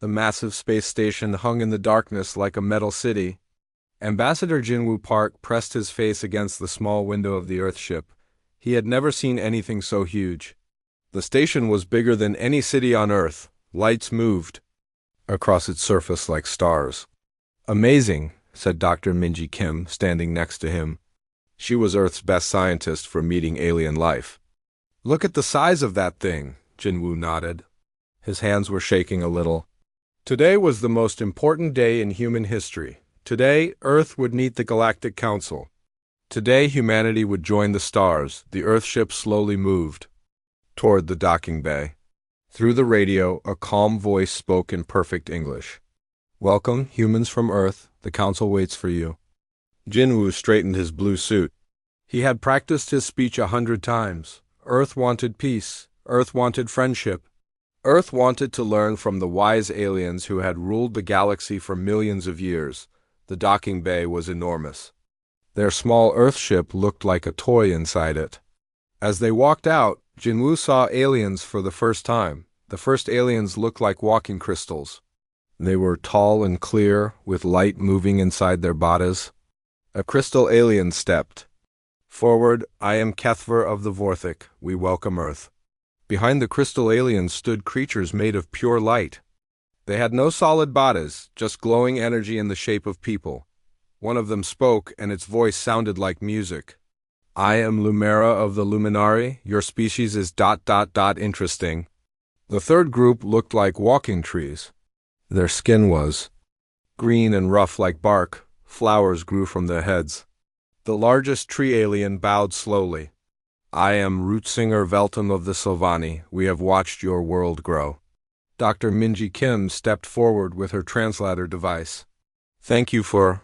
The massive space station hung in the darkness like a metal city. Ambassador Jinwoo Park pressed his face against the small window of the Earthship. He had never seen anything so huge. The station was bigger than any city on Earth. Lights moved across its surface like stars. Amazing, said Dr. Minji Kim, standing next to him. She was Earth's best scientist for meeting alien life. Look at the size of that thing, Jinwoo nodded. His hands were shaking a little. Today was the most important day in human history. Today, Earth would meet the Galactic Council. Today, humanity would join the stars. The Earthship slowly moved toward the docking bay. Through the radio, a calm voice spoke in perfect English. Welcome, humans from Earth. The Council waits for you. Jinwoo straightened his blue suit. He had practiced his speech 100 times. Earth wanted peace. Earth wanted friendship. Earth wanted to learn from the wise aliens who had ruled the galaxy for millions of years. The docking bay was enormous. Their small Earthship looked like a toy inside it. As they walked out, Jinwoo saw aliens for the first time. The first aliens looked like walking crystals. They were tall and clear, with light moving inside their bodies. A crystal alien stepped forward. I am Kethver of the Vorthik. We welcome Earth. Behind the crystal aliens stood creatures made of pure light. They had no solid bodies, just glowing energy in the shape of people. One of them spoke, and its voice sounded like music. I am Lumera of the Luminari. Your species is ... interesting. The third group looked like walking trees. Their skin was green and rough like bark. Flowers grew from their heads. The largest tree alien bowed slowly. I am Rootsinger Veltum of the Sylvani. We have watched your world grow. Dr. Minji Kim stepped forward with her translator device. Thank you for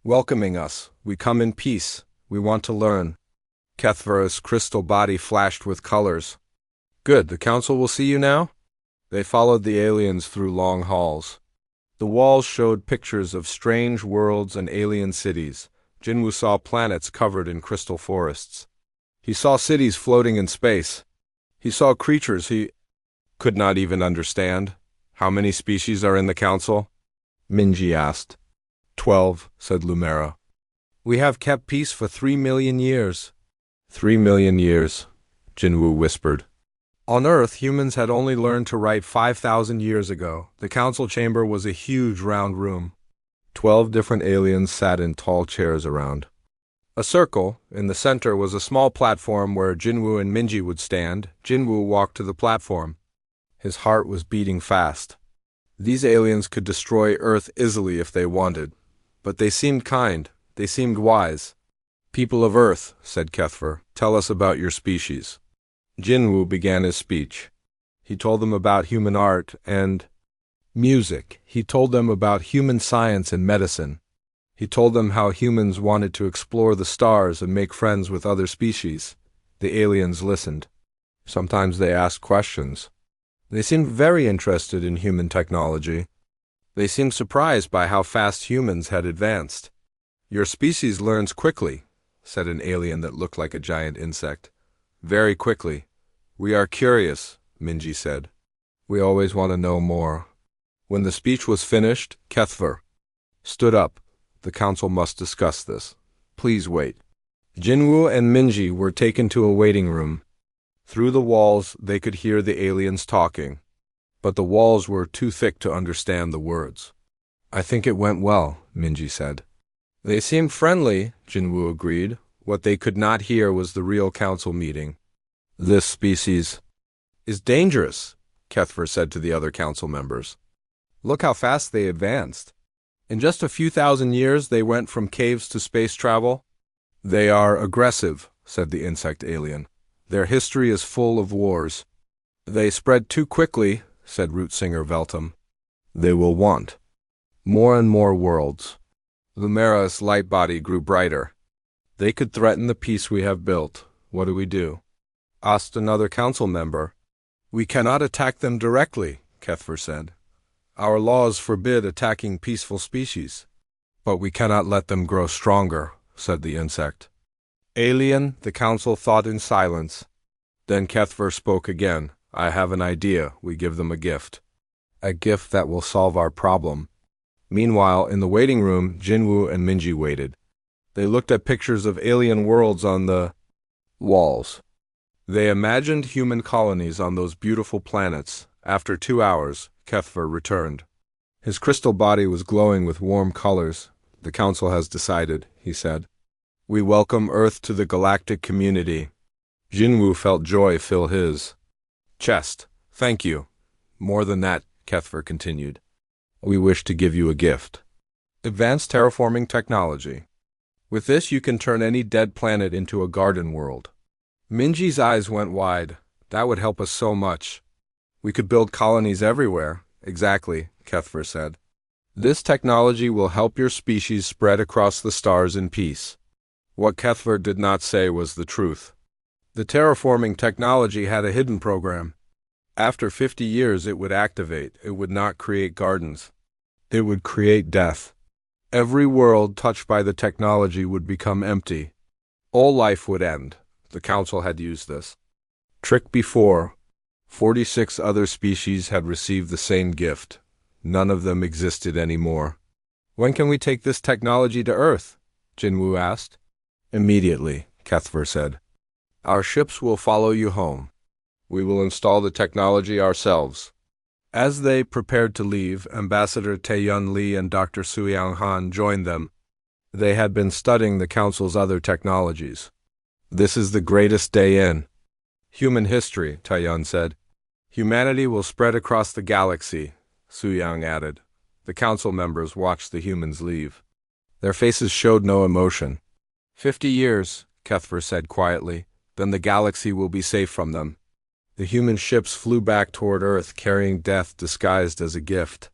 welcoming us. We come in peace. We want to learn. Kethver's crystal body flashed with colors. Good, the council will see you now? They followed the aliens through long halls. The walls showed pictures of strange worlds and alien cities. Jinwoo saw planets covered in crystal forests. He saw cities floating in space. He saw creatures he could not even understand. How many species are in the council? Minji asked. 12, said Lumera. We have kept peace for 3 million years. 3 million years, Jinwoo whispered. On Earth, humans had only learned to write 5,000 years ago. The council chamber was a huge round room. 12 different aliens sat in tall chairs around. A circle, in the center, was a small platform where Jinwoo and Minji would stand. Jinwoo walked to the platform. His heart was beating fast. These aliens could destroy Earth easily if they wanted. But they seemed kind. They seemed wise. People of Earth, said Kethver, tell us about your species. Jinwoo began his speech. He told them about human art and music. He told them about human science and medicine. He told them how humans wanted to explore the stars and make friends with other species. The aliens listened. Sometimes they asked questions. They seemed very interested in human technology. They seemed surprised by how fast humans had advanced. Your species learns quickly, said an alien that looked like a giant insect. Very quickly. We are curious, Minji said. We always want to know more. When the speech was finished, Kethver stood up. The council must discuss this. Please wait. Jinwoo and Minji were taken to a waiting room. Through the walls, they could hear the aliens talking. But the walls were too thick to understand the words. I think it went well, Minji said. They seemed friendly, Jinwoo agreed. What they could not hear was the real council meeting. This species is dangerous, Kethver said to the other council members. Look how fast they advanced. In just a few thousand years, they went from caves to space travel. They are aggressive, said the insect alien. Their history is full of wars. They spread too quickly, said Rootsinger Veltum. They will want more and more worlds. Lumera's light body grew brighter. They could threaten the peace we have built. What do we do? Asked another council member. We cannot attack them directly, Kethver said. Our laws forbid attacking peaceful species. But we cannot let them grow stronger, said the insect. Alien, the council thought in silence. Then Kethver spoke again. I have an idea. We give them a gift. A gift that will solve our problem. Meanwhile, in the waiting room, Jinwoo and Minji waited. They looked at pictures of alien worlds on the walls. They imagined human colonies on those beautiful planets. After 2 hours, Kethver returned. His crystal body was glowing with warm colors. "The Council has decided," he said. "We welcome Earth to the galactic community." Jinwoo felt joy fill his chest. "Thank you. More than that," Kethver continued. "We wish to give you a gift. Advanced terraforming technology. With this you can turn any dead planet into a garden world." Minji's eyes went wide. "That would help us so much. We could build colonies everywhere." "Exactly," Kethver said. "This technology will help your species spread across the stars in peace." What Kethver did not say was the truth. The terraforming technology had a hidden program. After 50 years it would activate. It would not create gardens. It would create death. Every world touched by the technology would become empty. All life would end. The Council had used this trick before. 46 other species had received the same gift. None of them existed anymore. "When can we take this technology to Earth?" Jinwoo asked. "Immediately," Kethver said. "Our ships will follow you home. We will install the technology ourselves." As they prepared to leave, Ambassador Taeyun Lee and Dr. Suyang Han joined them. They had been studying the Council's other technologies. "This is the greatest day in human history," Taeyun said. "Humanity will spread across the galaxy," Suyang added. The Council members watched the humans leave. Their faces showed no emotion. 50 years, Kethver said quietly, "then the galaxy will be safe from them." The human ships flew back toward Earth, carrying death disguised as a gift.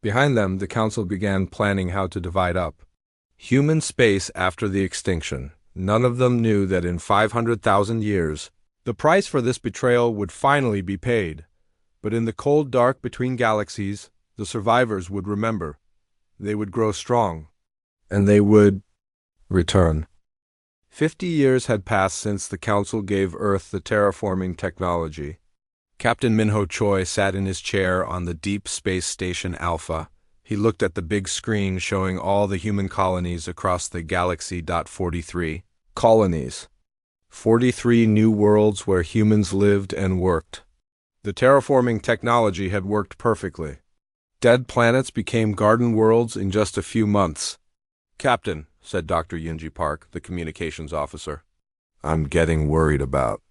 Behind them, the Council began planning how to divide up human space after the extinction. None of them knew that in 500,000 years, the price for this betrayal would finally be paid. But in the cold dark between galaxies, the survivors would remember. They would grow strong. And they would return. 50 years had passed since the Council gave Earth the terraforming technology. Captain Minho Choi sat in his chair on the Deep Space Station Alpha. He looked at the big screen showing all the human colonies across the galaxy. 43 colonies. 43 new worlds where humans lived and worked. The terraforming technology had worked perfectly. Dead planets became garden worlds in just a few months. "Captain," said Dr. Yunji Park, the communications officer, "I'm getting worried about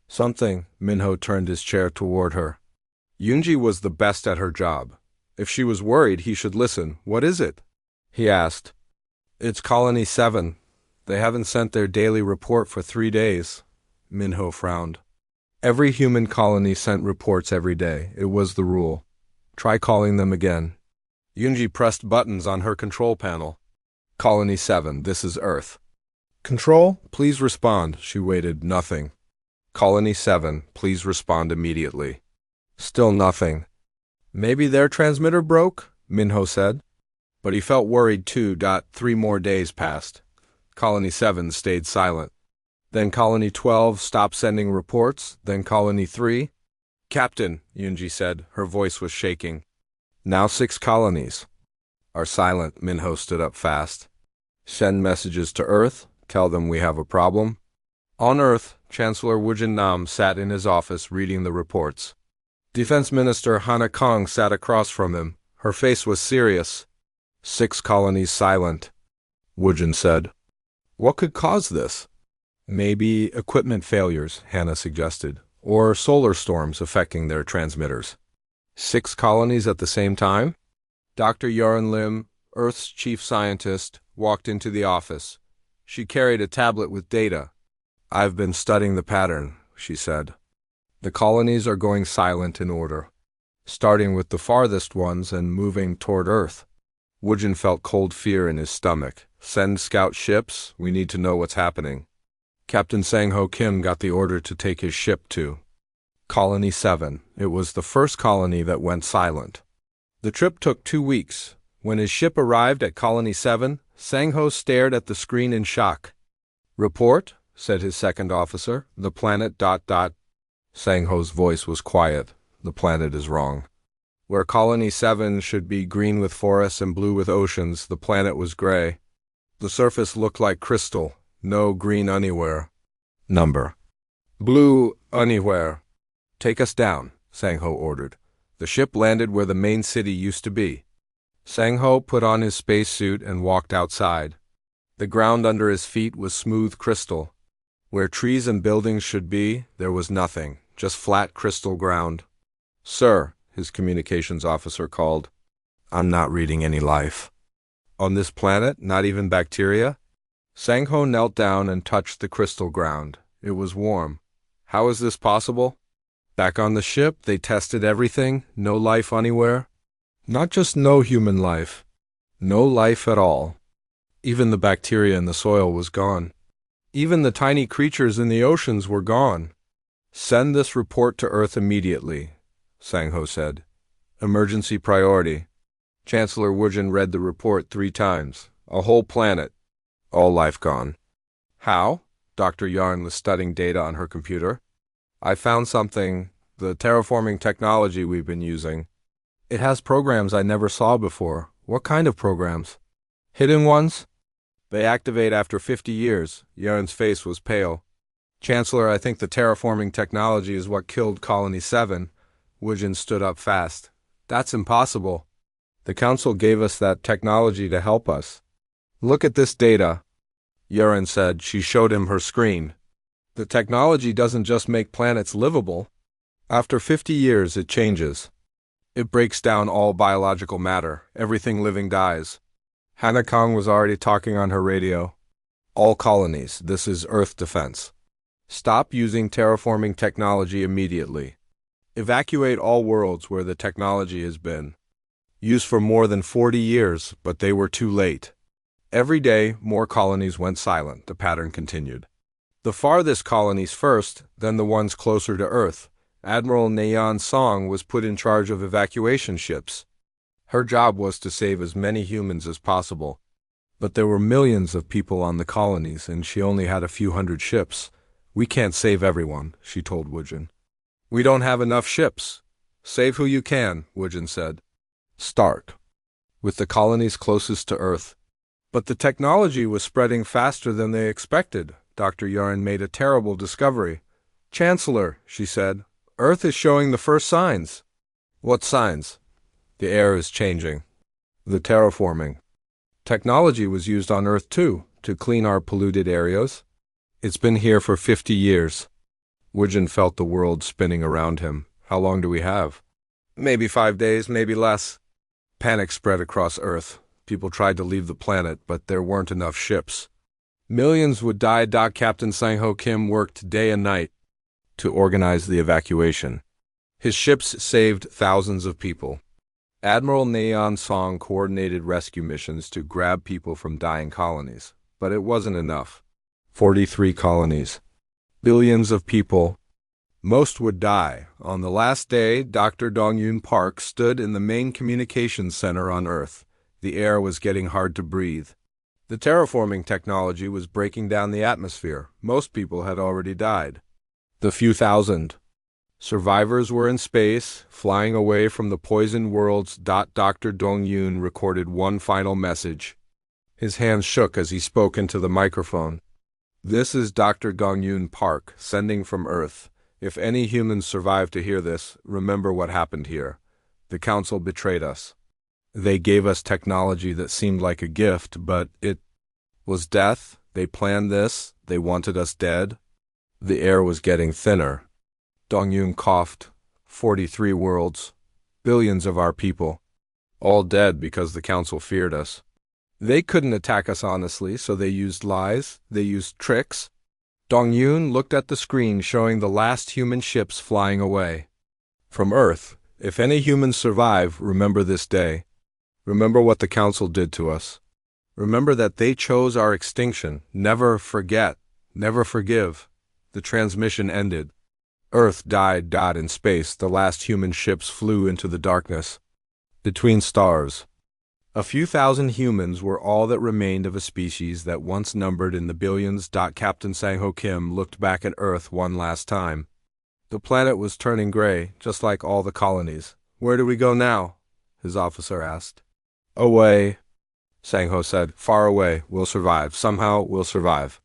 something." Minho turned his chair toward her. Yunji was the best at her job. If she was worried, he should listen. "What is it?" he asked. "It's Colony 7. They haven't sent their daily report for 3 days." Minho frowned. Every human colony sent reports every day. It was the rule. "Try calling them again." Yunji pressed buttons on her control panel. "Colony 7, this is Earth." "Control, please respond." She waited. Nothing. "Colony 7, please respond immediately." Still nothing. "Maybe their transmitter broke," Minho said. But he felt worried too. 3 more days passed. Colony 7 stayed silent. Then Colony 12 stopped sending reports. Then Colony 3. "Captain," Yunji said. Her voice was shaking. "Now 6 colonies are silent." Minho stood up fast. "Send messages to Earth. Tell them we have a problem." On Earth, Chancellor Wujin Nam sat in his office reading the reports. Defense Minister Hana Kong sat across from him. Her face was serious. 6 colonies silent, Wujin said. "What could cause this?" "Maybe equipment failures," Hana suggested, "or solar storms affecting their transmitters." 6 colonies at the same time? Dr. Yaren Lim, Earth's chief scientist, walked into the office. She carried a tablet with data. "I've been studying the pattern," she said. "The colonies are going silent in order, starting with the farthest ones and moving toward Earth." Wujin felt cold fear in his stomach. "Send scout ships. We need to know what's happening." Captain Sang-Ho Kim got the order to take his ship to Colony 7. It was the first colony that went silent. The trip took 2 weeks. When his ship arrived at Colony 7, Sang-Ho stared at the screen in shock. "Report," said his second officer. "The planet ... Sang-Ho's voice was quiet. "The planet is wrong." Where Colony 7 should be green with forests and blue with oceans, the planet was gray. The surface looked like crystal, no green anywhere. Number. Blue anywhere. Take us down, Sang-ho ordered. The ship landed where the main city used to be. Sang-ho put on his spacesuit and walked outside. The ground under his feet was smooth crystal. Where trees and buildings should be, there was nothing, just flat crystal ground. "Sir," his communications officer called, "I'm not reading any life." "On this planet, not even bacteria?" Sang-ho knelt down and touched the crystal ground. It was warm. "How is this possible?" "Back on the ship, they tested everything, no life anywhere." "Not just no human life. No life at all. Even the bacteria in the soil was gone. Even the tiny creatures in the oceans were gone." "Send this report to Earth immediately," Sang-ho said. "Emergency priority." Chancellor Wujin read the report 3 times. A whole planet. All life gone. "How?" Dr. Yarn was studying data on her computer. "I found something, the terraforming technology we've been using. It has programs I never saw before." "What kind of programs?" "Hidden ones. They activate after 50 years. Yarn's face was pale. "Chancellor, I think the terraforming technology is what killed Colony 7. Wujin stood up fast. "That's impossible. The Council gave us that technology to help us." "Look at this data," Yurin said. She showed him her screen. "The technology doesn't just make planets livable. After 50 years, it changes. It breaks down all biological matter. Everything living dies." Hannah Kong was already talking on her radio. "All colonies, this is Earth defense. Stop using terraforming technology immediately. Evacuate all worlds where the technology has been used for more than 40 years, but they were too late." Every day, more colonies went silent, the pattern continued. The farthest colonies first, then the ones closer to Earth. Admiral Nayeon Song was put in charge of evacuation ships. Her job was to save as many humans as possible. But there were millions of people on the colonies, and she only had a few hundred ships. "We can't save everyone," she told Wujin. "We don't have enough ships." "Save who you can," Wujin said. "Start with the colonies closest to Earth." But the technology was spreading faster than they expected. Dr. Yarn made a terrible discovery. "Chancellor," she said, "Earth is showing the first signs." "What signs?" "The air is changing. The terraforming. Technology was used on Earth too, to clean our polluted areas. It's been here for 50 years. Wujin felt the world spinning around him. "How long do we have?" "Maybe 5 days, maybe less." Panic spread across Earth. People tried to leave the planet, but there weren't enough ships. Millions would die. Captain Sang-ho Kim worked day and night to organize the evacuation. His ships saved thousands of people. Admiral Nayeon Song coordinated rescue missions to grab people from dying colonies, but it wasn't enough. 43 colonies. Billions of people. Most would die. On the last day, Dr. Dong-Yoon Park stood in the main communications center on Earth. The air was getting hard to breathe. The terraforming technology was breaking down the atmosphere. Most people had already died. The few thousand survivors were in space, flying away from the poisoned worlds. Dr. Dong-Yoon recorded one final message. His hands shook as he spoke into the microphone. "This is Dr. Dong-Yoon Park, sending from Earth. If any humans survive to hear this, remember what happened here. The Council betrayed us. They gave us technology that seemed like a gift, but it was death. They planned this. They wanted us dead." The air was getting thinner. Dong-Yoon coughed. 43 worlds. Billions of our people. All dead because the Council feared us. They couldn't attack us honestly, so they used lies. They used tricks. Dong-Yoon looked at the screen showing the last human ships flying away. "From Earth, if any humans survive, remember this day. Remember what the Council did to us. Remember that they chose our extinction. Never forget. Never forgive." The transmission ended. Earth died. In space, the last human ships flew into the darkness. Between stars. A few thousand humans were all that remained of a species that once numbered in the billions. Captain Sang-ho Kim looked back at Earth one last time. The planet was turning gray, just like all the colonies. Where do we go now? His officer asked. Away, Sang-ho said. Far away. We'll survive. Somehow we'll survive.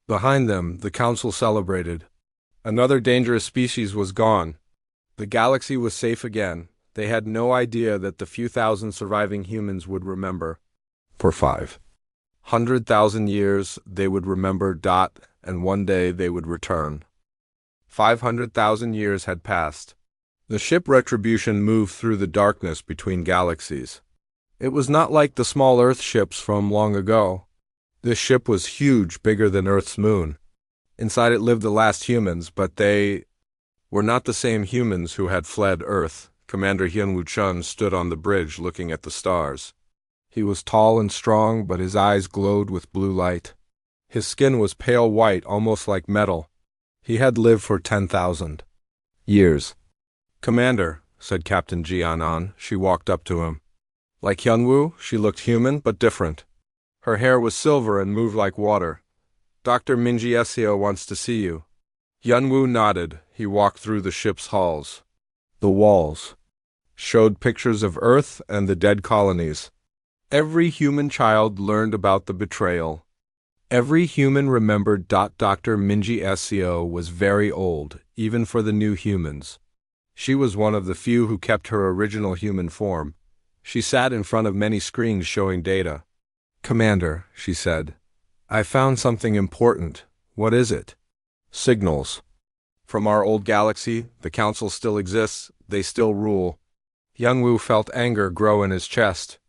Behind them, the council celebrated. Another dangerous species was gone. The galaxy was safe again. They had no idea that the few thousand surviving humans would remember. For 500,000 years, they would remember. And one day they would return. 500,000 years had passed. The ship Retribution moved through the darkness between galaxies. It was not like the small Earth ships from long ago. This ship was huge, bigger than Earth's moon. Inside it lived the last humans, but they were not the same humans who had fled Earth. Commander Hyunwoo Chun stood on the bridge looking at the stars. He was tall and strong, but his eyes glowed with blue light. His skin was pale white, almost like metal. He had lived for 10,000 years. Commander, said Captain Ji-an. She walked up to him. Like Hyunwoo, she looked human, but different. Her hair was silver and moved like water. Dr. Minji Seo wants to see you. Hyunwoo nodded. He walked through the ship's halls. The walls showed pictures of Earth and the dead colonies. Every human child learned about the betrayal. Every human remembered. Dr. Minji Seo was very old, even for the new humans. She was one of the few who kept her original human form. She sat in front of many screens showing data. Commander, she said, I found something important. What is it? Signals. From our old galaxy, the Council still exists, they still rule. Hyunwoo felt anger grow in his chest.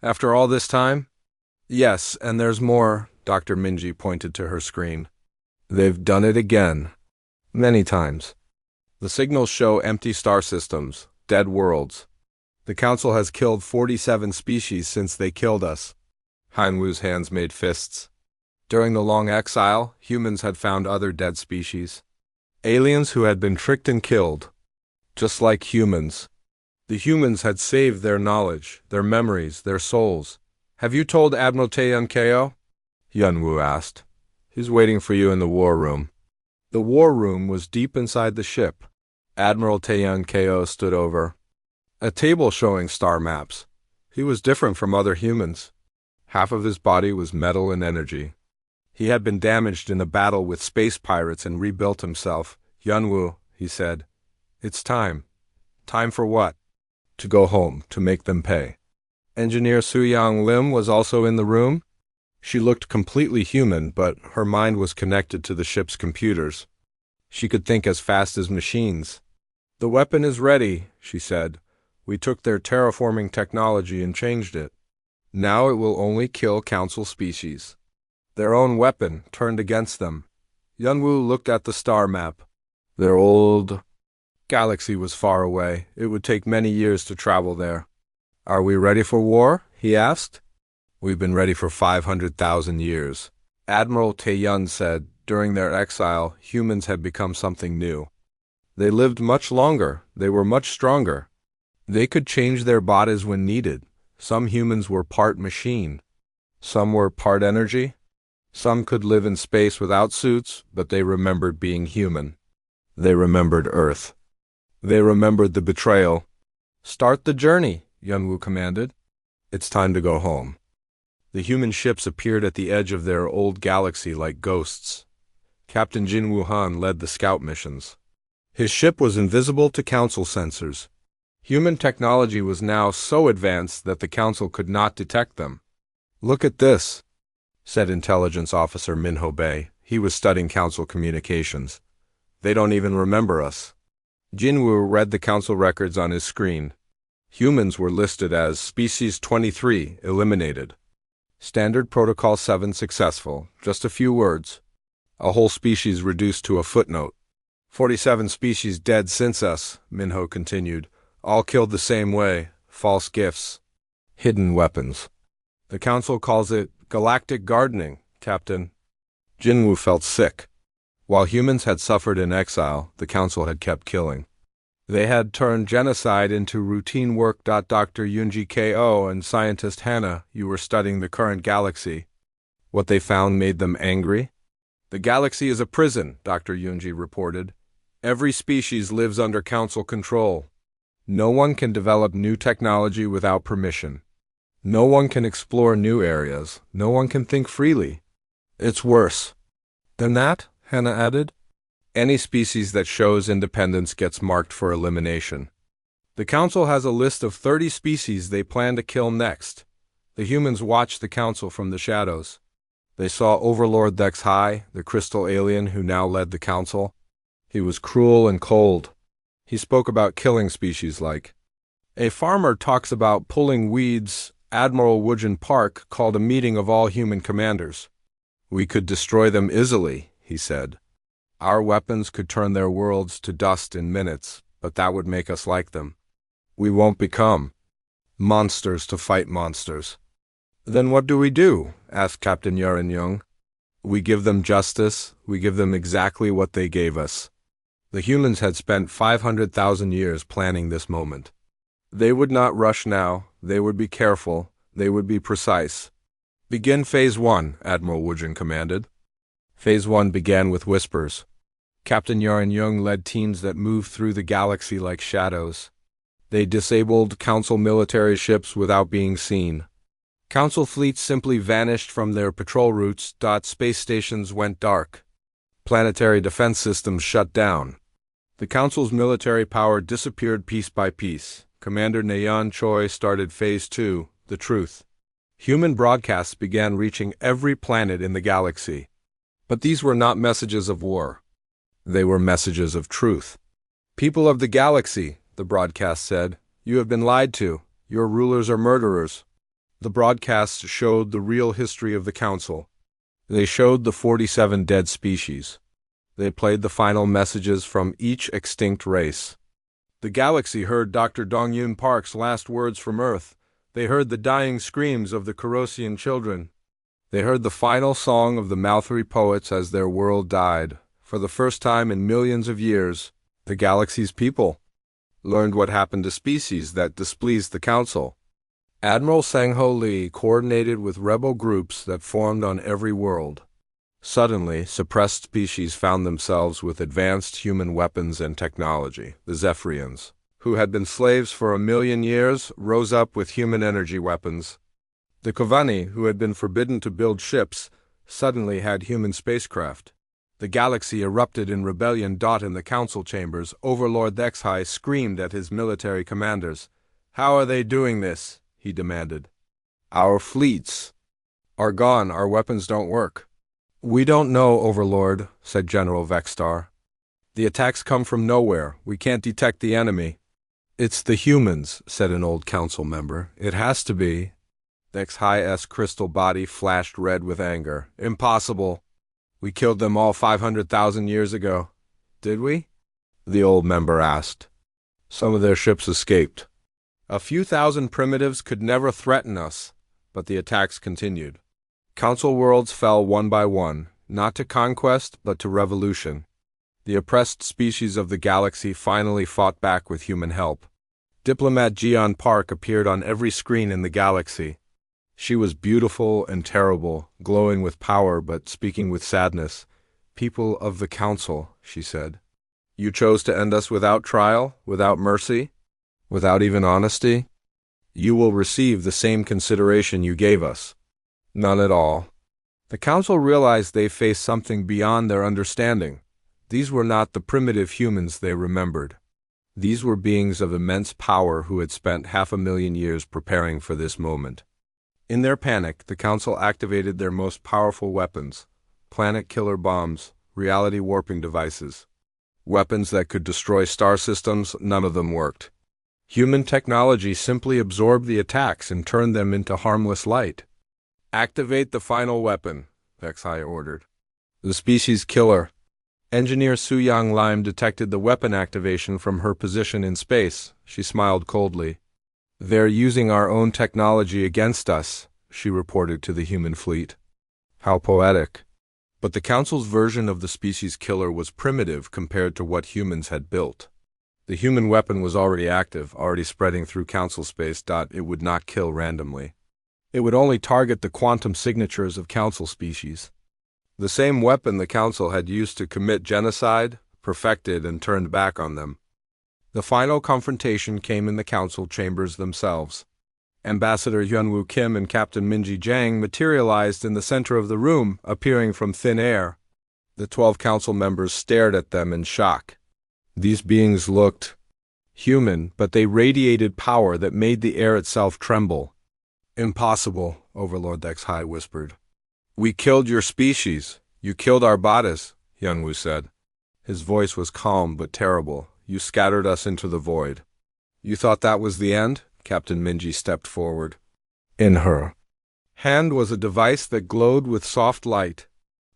After all this time? Yes, and there's more, Dr. Minji pointed to her screen. They've done it again. Many times. The signals show empty star systems, dead worlds. The Council has killed 47 species since they killed us. Hyunwoo's hands made fists. During the long exile, humans had found other dead species. Aliens who had been tricked and killed. Just like humans. The humans had saved their knowledge, their memories, their souls. Have you told Admiral Taeyun Ko? Hyunwoo asked. He's waiting for you in the war room. The war room was deep inside the ship. Admiral Taeyun Ko stood over a table showing star maps. He was different from other humans. Half of his body was metal and energy. He had been damaged in a battle with space pirates and rebuilt himself. Hyunwoo, he said, it's time. Time for what? To go home, to make them pay. Engineer Soo-young Lim was also in the room. She looked completely human, but her mind was connected to the ship's computers. She could think as fast as machines. The weapon is ready, she said. We took their terraforming technology and changed it. Now it will only kill Council species. Their own weapon turned against them. Hyunwoo looked at the star map. Their old galaxy was far away. It would take many years to travel there. Are we ready for war? He asked. We've been ready for 500,000 years. Admiral Taeyun said, during their exile, humans had become something new. They lived much longer. They were much stronger. They could change their bodies when needed. Some humans were part machine. Some were part energy. Some could live in space without suits, but they remembered being human. They remembered Earth. They remembered the betrayal. Start the journey, Hyunwoo commanded. It's time to go home. The human ships appeared at the edge of their old galaxy like ghosts. Captain Jin Woo-han led the scout missions. His ship was invisible to Council sensors. Human technology was now so advanced that the Council could not detect them. Look at this, said Intelligence Officer Minho Bae. He was studying Council communications. They don't even remember us. Jinwoo read the Council records on his screen. Humans were listed as Species 23, eliminated. Standard Protocol 7, successful. Just a few words. A whole species reduced to a footnote. 47 species dead since us, Minho continued. All killed the same way. False gifts. Hidden weapons. The Council calls it galactic gardening, Captain. Jinwoo felt sick. While humans had suffered in exile, the Council had kept killing. They had turned genocide into routine work. Dr. Yoonji Ko and scientist Hannah, you were studying the current galaxy. What they found made them angry? The galaxy is a prison, Dr. Yoonji reported. Every species lives under Council control. No one can develop new technology without permission. No one can explore new areas. No one can think freely. It's worse than that, Hannah added. Any species that shows independence gets marked for elimination. The Council has a list of 30 species they plan to kill next. The humans watched the Council from the shadows. They saw Overlord HFY, the crystal alien who now led the Council. He was cruel and cold. He spoke about killing species like. A farmer talks about pulling weeds. Admiral Woodgen Park called a meeting of all human commanders. We could destroy them easily, he said. Our weapons could turn their worlds to dust in minutes, but that would make us like them. We won't become monsters to fight monsters. Then what do? Asked Captain Yaren Young. We give them justice. We give them exactly what they gave us. The humans had spent 500,000 years planning this moment. They would not rush now. They would be careful. They would be precise. Begin Phase 1, Admiral Woodgen commanded. Phase 1 began with whispers. Captain Yaren Young led teams that moved through the galaxy like shadows. They disabled Council military ships without being seen. Council fleets simply vanished from their patrol routes. Space stations went dark. Planetary defense systems shut down. The Council's military power disappeared piece by piece. Commander Nayan Choi started Phase 2, the truth. Human broadcasts began reaching every planet in the galaxy. But these were not messages of war. They were messages of truth. People of the galaxy, the broadcast said, you have been lied to. Your rulers are murderers. The broadcasts showed the real history of the Council. They showed the 47 dead species. They played the final messages from each extinct race. The galaxy heard Dr. Dongyun Park's last words from Earth. They heard the dying screams of the Corosian children. They heard the final song of the Malthri poets as their world died. For the first time in millions of years, the galaxy's people learned what happened to species that displeased the Council. Admiral Sang-Ho Lee coordinated with rebel groups that formed on every world. Suddenly, suppressed species found themselves with advanced human weapons and technology. The Zephyrians, who had been slaves for 1,000,000 years, rose up with human energy weapons. The Kovani, who had been forbidden to build ships, suddenly had human spacecraft. The galaxy erupted in rebellion. In the council chambers, Overlord HFY screamed at his military commanders. How are they doing this? He demanded. Our fleets are gone. Our weapons don't work. We don't know, Overlord, said General Vexstar. The attacks come from nowhere. We can't detect the enemy. It's the humans, said an old council member. It has to be. The HFY's crystal body flashed red with anger. Impossible. We killed them all 500,000 years ago. Did we? The old member asked. Some of their ships escaped. A few thousand primitives could never threaten us, but the attacks continued. Council worlds fell one by one, not to conquest, but to revolution. The oppressed species of the galaxy finally fought back with human help. Diplomat Jian Park appeared on every screen in the galaxy. She was beautiful and terrible, glowing with power but speaking with sadness. People of the Council, she said. You chose to end us without trial, without mercy, without even honesty? You will receive the same consideration you gave us. None at all. The Council realized they faced something beyond their understanding. These were not the primitive humans they remembered. These were beings of immense power who had spent 500,000 years preparing for this moment. In their panic, the Council activated their most powerful weapons, planet-killer bombs, reality-warping devices. Weapons that could destroy star systems, none of them worked. Human technology simply absorbed the attacks and turned them into harmless light. Activate the final weapon, HFY ordered. The species killer. Engineer Su-Yang Lime detected the weapon activation from her position in space. She smiled coldly. They're using our own technology against us, she reported to the human fleet. How poetic. But the Council's version of the species killer was primitive compared to what humans had built. The human weapon was already active, already spreading through Council space. It would not kill randomly. It would only target the quantum signatures of Council species. The same weapon the Council had used to commit genocide, perfected and turned back on them. The final confrontation came in the council chambers themselves. Ambassador Yunwoo Kim and Captain Minji Jang materialized in the center of the room, appearing from thin air. The 12 council members stared at them in shock. These beings looked human, but they radiated power that made the air itself tremble. "Impossible," Overlord Dexhai whispered. "We killed your species. You killed our bodies," Yunwoo said. His voice was calm but terrible. "You scattered us into the void." "You thought that was the end?" Captain Minji stepped forward. In her hand was a device that glowed with soft light.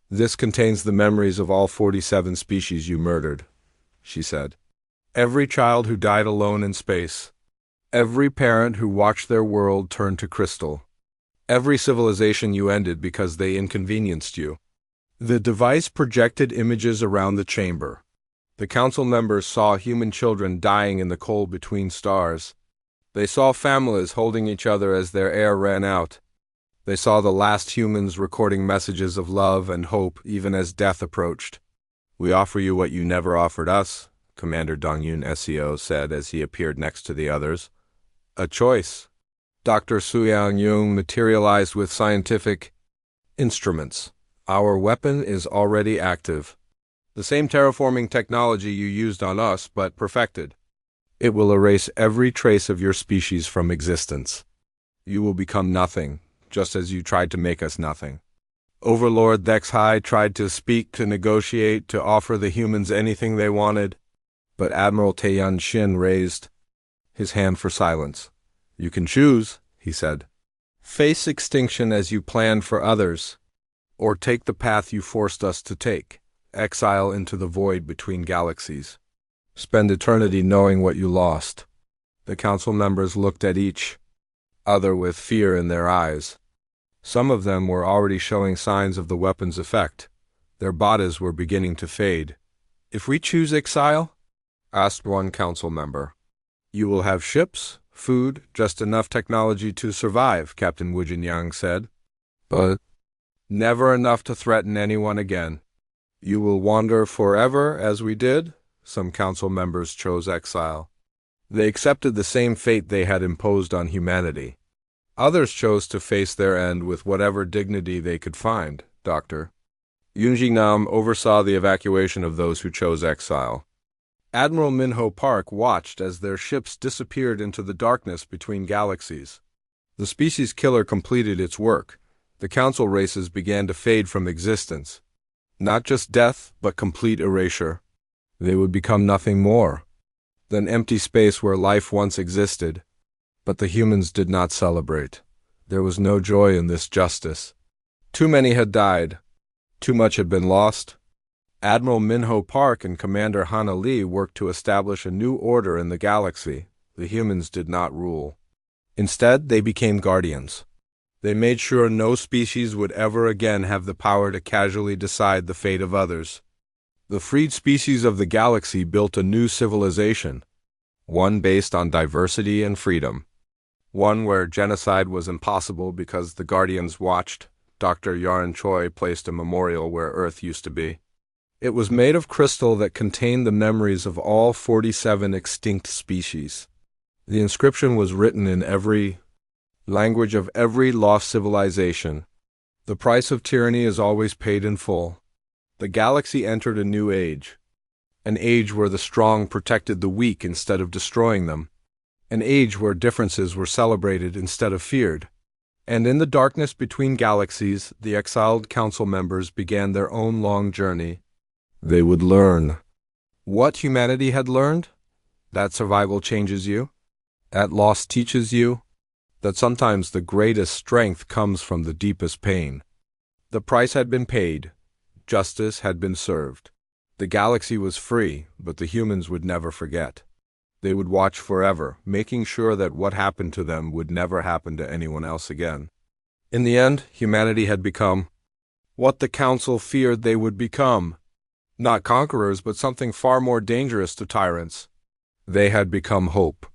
"This contains the memories of all 47 species you murdered," she said. "Every child who died alone in space. Every parent who watched their world turn to crystal. Every civilization you ended because they inconvenienced you." The device projected images around the chamber. The council members saw human children dying in the cold between stars. They saw families holding each other as their air ran out. They saw the last humans recording messages of love and hope even as death approached. "We offer you what you never offered us," Commander Dongyun SEO said as he appeared next to the others. "A choice." Dr. Suyang Yung materialized with scientific instruments. "Our weapon is already active. The same terraforming technology you used on us, but perfected. It will erase every trace of your species from existence. You will become nothing, just as you tried to make us nothing." Overlord Dexhai tried to speak, to negotiate, to offer the humans anything they wanted, but Admiral Taeyun Shin raised his hand for silence. "You can choose," he said. "Face extinction as you planned for others, or take the path you forced us to take, exile into the void between galaxies. Spend eternity knowing what you lost." The council members looked at each other with fear in their eyes. Some of them were already showing signs of the weapon's effect. Their bodies were beginning to fade. "If we choose exile?" asked one council member. "You will have ships, food, just enough technology to survive," Captain Wu Jinyang said. "But never enough to threaten anyone again." "You will wander forever as we did?" Some council members chose exile. They accepted the same fate they had imposed on humanity. Others chose to face their end with whatever dignity they could find, Doctor. Yoon Jingnam oversaw the evacuation of those who chose exile. Admiral Minho Park watched as their ships disappeared into the darkness between galaxies. The species killer completed its work. The council races began to fade from existence. Not just death, but complete erasure. They would become nothing more than empty space where life once existed. But the humans did not celebrate. There was no joy in this justice. Too many had died. Too much had been lost. Admiral Minho Park and Commander Hana Lee worked to establish a new order in the galaxy. The humans did not rule. Instead, they became guardians. They made sure no species would ever again have the power to casually decide the fate of others. The freed species of the galaxy built a new civilization, one based on diversity and freedom, one where genocide was impossible because the Guardians watched. Dr. Yaren Choi placed a memorial where Earth used to be. It was made of crystal that contained the memories of all 47 extinct species. The inscription was written in every language of every lost civilization. The price of tyranny is always paid in full. The galaxy entered a new age, an age where the strong protected the weak instead of destroying them, an age where differences were celebrated instead of feared. And in the darkness between galaxies, the exiled council members began their own long journey. They would learn what humanity had learned, that survival changes you, that loss teaches you, that sometimes the greatest strength comes from the deepest pain. The price had been paid. Justice had been served. The galaxy was free, but the humans would never forget. They would watch forever, making sure that what happened to them would never happen to anyone else again. In the end, humanity had become what the Council feared they would become. Not conquerors, but something far more dangerous to tyrants. They had become hope.